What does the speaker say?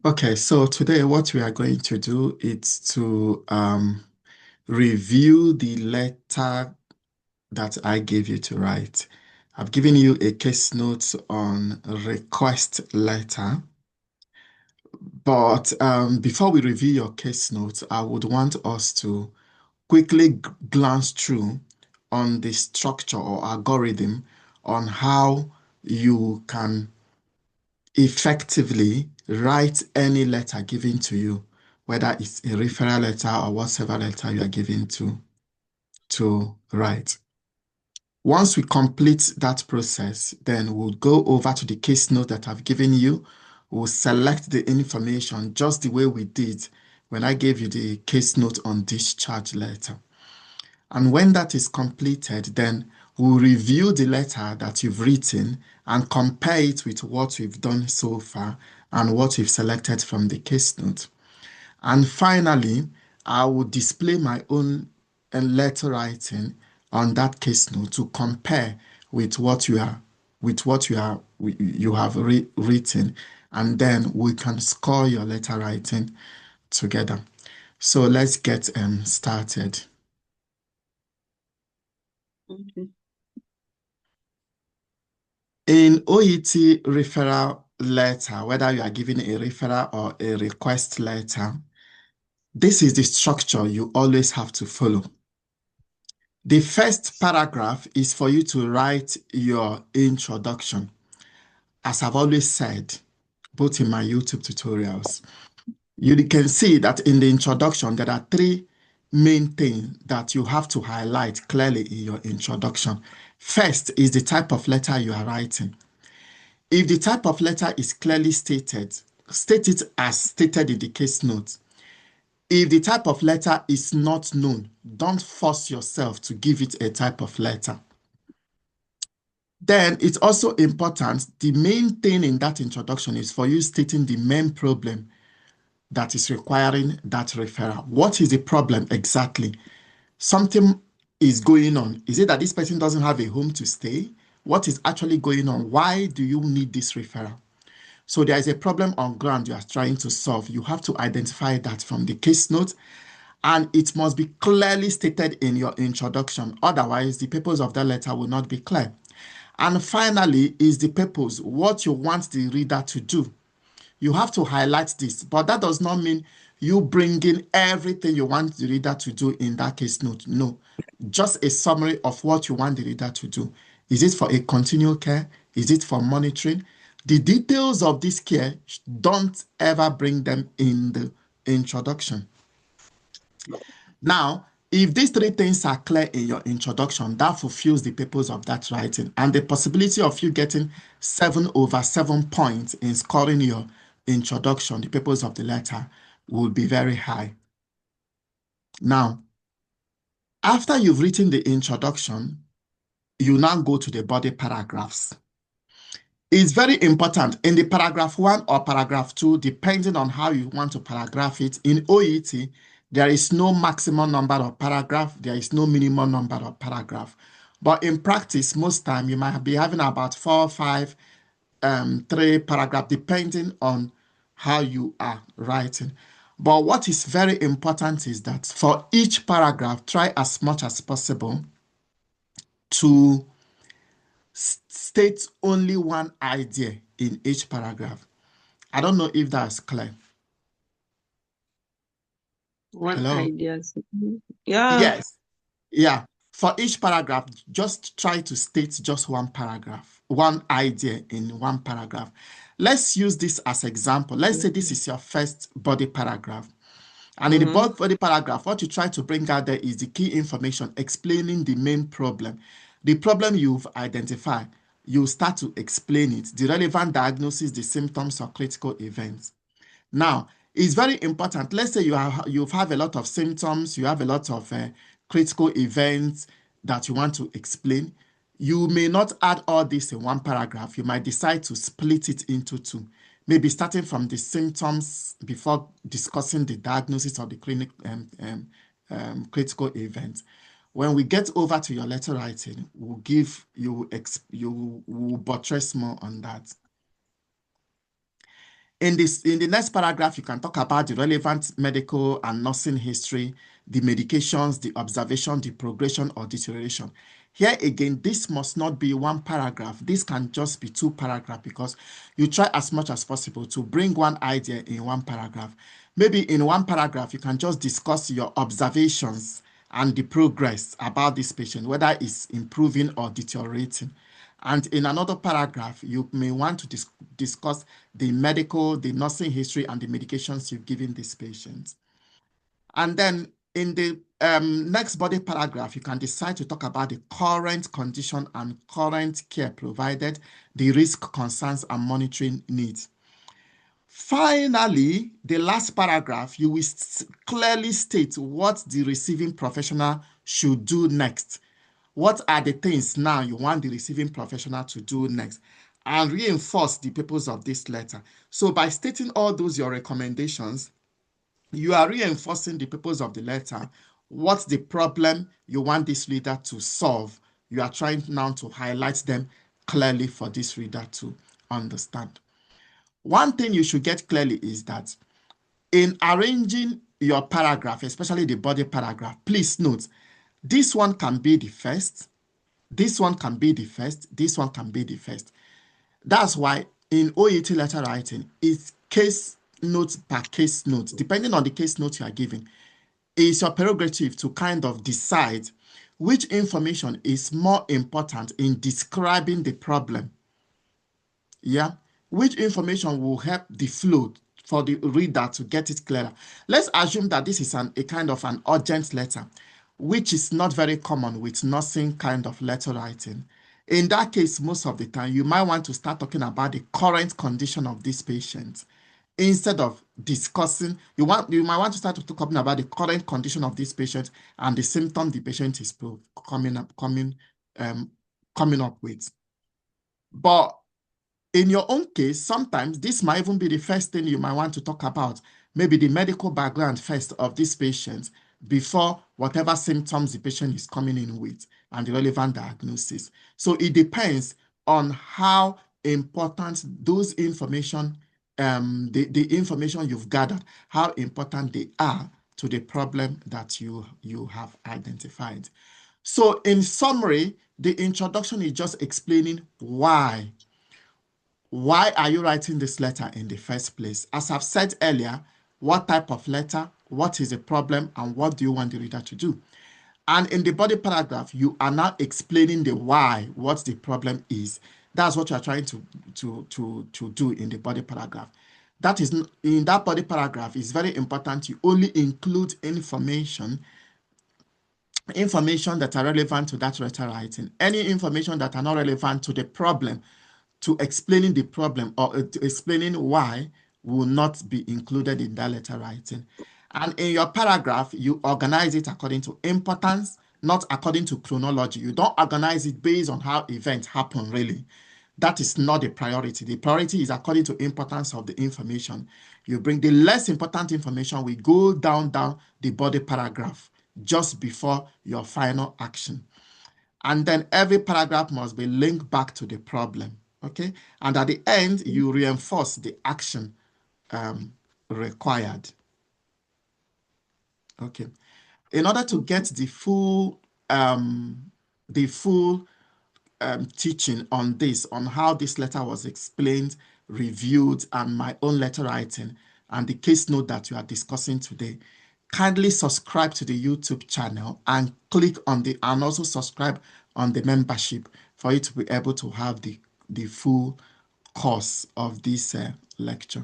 Okay, so today what we are going to do is to review the letter that I gave you to write. I've given you a case note on request letter, but before we review your case notes, I would want us to quickly glance through on the structure or algorithm on how you can effectively write any letter given to you, whether it's a referral letter or whatever letter you are given to write. Once we complete that process, then we'll go over to the case note that I've given you. We'll select the information just the way we did when I gave you the case note on discharge letter. And when that is completed, then we'll review the letter that you've written and compare it with what we've done so far and what we've selected from the case note. And finally, I will display my own letter writing on that case note to compare with what you have written, and then we can score your letter writing together. So let's get started. Okay. In OET referral letter, whether you are giving a referral or a request letter, this is the structure you always have to follow. The first paragraph is for you to write your introduction. As I've always said, both in my YouTube tutorials, you can see that in the introduction, there are three main things that you have to highlight clearly in your introduction. First is the type of letter you are writing. If the type of letter is clearly stated, state it as stated in the case note. If the type of letter is not known, don't force yourself to give it a type of letter. Then it's also important, the main thing in that introduction is for you stating the main problem that is requiring that referral. What is the problem exactly? Something is going on. Is it that this person doesn't have a home to stay? What is actually going on? Why do you need this referral? So there is a problem on ground you are trying to solve. You have to identify that from the case note, and it must be clearly stated in your introduction. Otherwise, the purpose of that letter will not be clear. And finally, is the purpose, what you want the reader to do. You have to highlight this, but that does not mean you bring in everything you want the reader to do in that case note. No, just a summary of what you want the reader to do. Is it for a continual care? Is it for monitoring? The details of this care, don't ever bring them in the introduction. Now, if these three things are clear in your introduction, that fulfills the purpose of that writing, and the possibility of you getting 7/7 points in scoring your introduction, the purpose of the letter, will be very high. Now, after you've written the introduction, you now go to the body paragraphs. It's very important in the paragraph 1 or paragraph 2, depending on how you want to paragraph it. In OET, there is no maximum number of paragraph, there is no minimum number of paragraph. But in practice, most time you might be having about 4, 5, 3 paragraph, depending on how you are writing. But what is very important is that for each paragraph, try as much as possible to state only one idea in each paragraph. I don't know if that's clear. What Hello? ideas? Yeah. Yes. Yeah. For each paragraph, just try to state just one paragraph, one idea in one paragraph. Let's use this as example. Let's say this is your first body paragraph. And in the Mm-hmm. body paragraph, what you try to bring out there is the key information explaining the main problem. The problem you've identified, you start to explain it, the relevant diagnosis, the symptoms or critical events. Now, it's very important. Let's say you have a lot of symptoms, you have a lot of critical events that you want to explain. You may not add all this in one paragraph. You might decide to split it into two. Maybe starting from the symptoms before discussing the diagnosis of the critical event. When we get over to your letter writing, we'll give you will buttress more on that. In the next paragraph, you can talk about the relevant medical and nursing history, the medications, the observation, the progression or deterioration. Here again, this must not be one paragraph. This can just be two paragraphs because you try as much as possible to bring one idea in one paragraph. Maybe in one paragraph, you can just discuss your observations and the progress about this patient, whether it's improving or deteriorating. And in another paragraph, you may want to discuss the medical, the nursing history, and the medications you've given this patient. And then in the next body paragraph, you can decide to talk about the current condition and current care provided, the risk, concerns, and monitoring needs. Finally, the last paragraph, you will clearly state what the receiving professional should do next. What are the things now you want the receiving professional to do next? And reinforce the purpose of this letter. So by stating all those your recommendations, you are reinforcing the purpose of the letter. What's the problem you want this reader to solve? You are trying now to highlight them clearly for this reader to understand. One thing you should get clearly is that in arranging your paragraph, especially the body paragraph, please note, this one can be the first, this one can be the first, this one can be the first. That's why in OET letter writing, it's case note per case note. Depending on the case note you are giving, it's your prerogative to kind of decide which information is more important in describing the problem. Yeah, which information will help the flow for the reader to get it clearer. Let's assume that this is a kind of an urgent letter, which is not very common with nursing kind of letter writing. In that case, most of the time, you might want to start talking about the current condition of this patient instead of discussing. You might want to start talking about the current condition of this patient and the symptom the patient is coming up with. But in your own case, sometimes this might even be the first thing you might want to talk about. Maybe the medical background first of this patient before whatever symptoms the patient is coming in with and the relevant diagnosis. So it depends on how important those information, the information you've gathered, how important they are to the problem that you have identified. So in summary, the introduction is just explaining why. Why are you writing this letter in the first place? As I've said earlier, what type of letter, what is the problem, and what do you want the reader to do? And in the body paragraph, you are now explaining the why, what the problem is. That's what you're trying to do in the body paragraph. That is, in that body paragraph, it's very important you only include information that are relevant to that letter writing. Any information that are not relevant to the problem, to explaining the problem or to explaining why, will not be included in that letter writing. And in your paragraph, you organize it according to importance, not according to chronology. You don't organize it based on how events happen, really. That is not the priority. The priority is according to importance of the information. You bring the less important information, we go down the body paragraph just before your final action. And then every paragraph must be linked back to the problem, okay? And at the end, you reinforce the action required, okay? In order to get the full teaching on this, on how this letter was explained, reviewed, and my own letter writing, and the case note that you are discussing today, kindly subscribe to the YouTube channel and click on and also subscribe on the membership for you to be able to have the full course of this lecture.